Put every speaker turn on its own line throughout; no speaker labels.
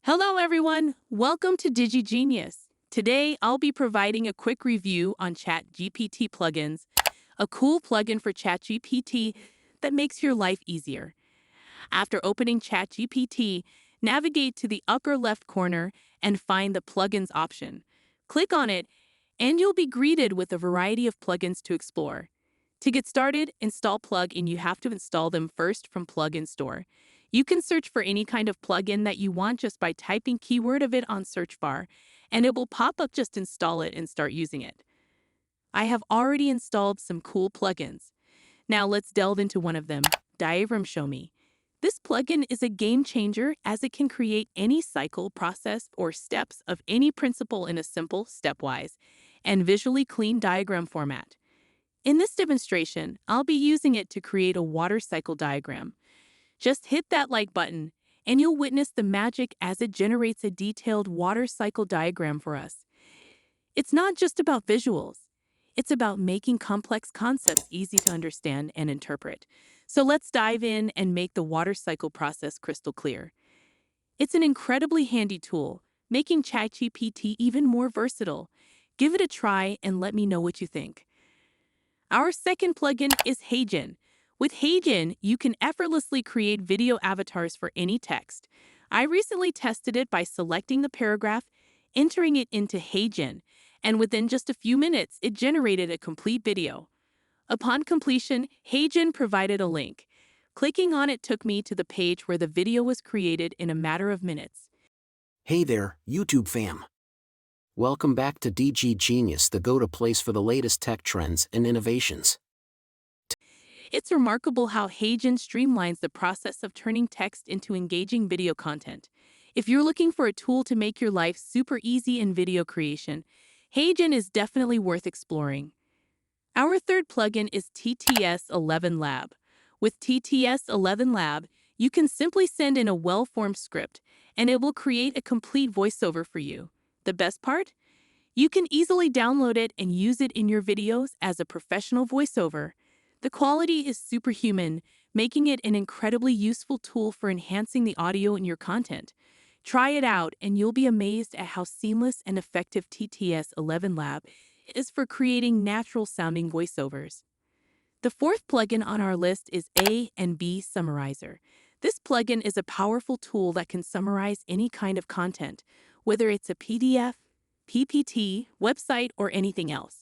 Hello, everyone. Welcome to DigiGenius. Today, I'll be providing a quick review on ChatGPT plugins, a cool plugin for ChatGPT that makes your life easier. After opening ChatGPT, navigate to the upper left corner and find the Plugins option. Click on it, and you'll be greeted with a variety of plugins to explore. To get started, install plugin. You have to install them first from Plugin Store. You can search for any kind of plugin that you want just by typing keyword of it on search bar, and it will pop up. Just install it and start using it. I have already installed some cool plugins. Now let's delve into one of them, Diagram Show Me. This plugin is a game changer as it can create any cycle, process, or steps of any principle in a simple, stepwise, and visually clean diagram format. In this demonstration, I'll be using it to create a water cycle diagram. Just hit that like button, and you'll witness the magic as it generates a detailed water cycle diagram for us. It's not just about visuals. It's about making complex concepts easy to understand and interpret. So let's dive in and make the water cycle process crystal clear. It's an incredibly handy tool, making ChatGPT even more versatile. Give it a try and let me know what you think. Our second plugin is HeyGen. With HeyGen, you can effortlessly create video avatars for any text. I recently tested it by selecting the paragraph, entering it into HeyGen, and within just a few minutes, it generated a complete video. Upon completion, HeyGen provided a link. Clicking on it took me to the page where the video was created in a matter of minutes.
Hey there, YouTube fam. Welcome back to DG Genius, the go-to place for the latest tech trends and innovations.
It's remarkable how HeyGen streamlines the process of turning text into engaging video content. If you're looking for a tool to make your life super easy in video creation, HeyGen is definitely worth exploring. Our third plugin is TTS 11 Lab. With TTS 11 Lab, you can simply send in a well-formed script, and it will create a complete voiceover for you. The best part? You can easily download it and use it in your videos as a professional voiceover. The quality is superhuman, making it an incredibly useful tool for enhancing the audio in your content. Try it out, and you'll be amazed at how seamless and effective TTS 11 Lab is for creating natural-sounding voiceovers. The fourth plugin on our list is A and B Summarizer. This plugin is a powerful tool that can summarize any kind of content, whether it's a PDF, PPT, website, or anything else.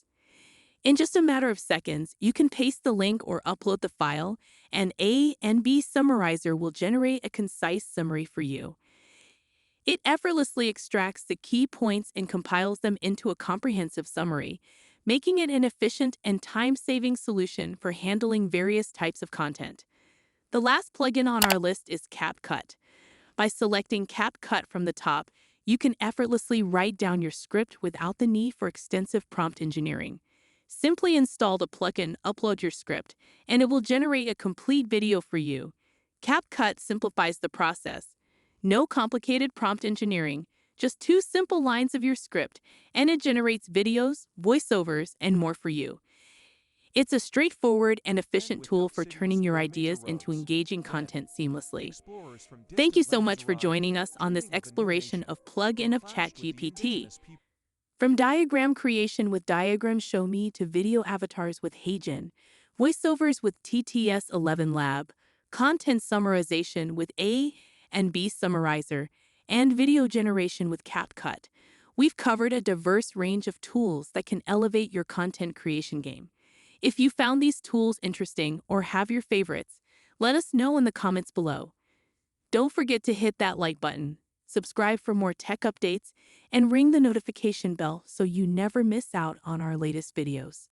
In just a matter of seconds, you can paste the link or upload the file, and A and B Summarizer will generate a concise summary for you. It effortlessly extracts the key points and compiles them into a comprehensive summary, making it an efficient and time-saving solution for handling various types of content. The last plugin on our list is CapCut. By selecting CapCut from the top, you can effortlessly write down your script without the need for extensive prompt engineering. Simply install the plugin, upload your script, and it will generate a complete video for you. CapCut simplifies the process. No complicated prompt engineering, just 2 simple lines of your script, and it generates videos, voiceovers, and more for you. It's a straightforward and efficient tool for turning your ideas into engaging content seamlessly. Thank you so much for joining us on this exploration of plugin of ChatGPT. From diagram creation with Diagram Show Me to video avatars with HeyGen, voiceovers with TTS 11 Lab, content summarization with A and B Summarizer, and video generation with CapCut, we've covered a diverse range of tools that can elevate your content creation game. If you found these tools interesting or have your favorites, let us know in the comments below. Don't forget to hit that like button, subscribe for more tech updates, and ring the notification bell so you never miss out on our latest videos.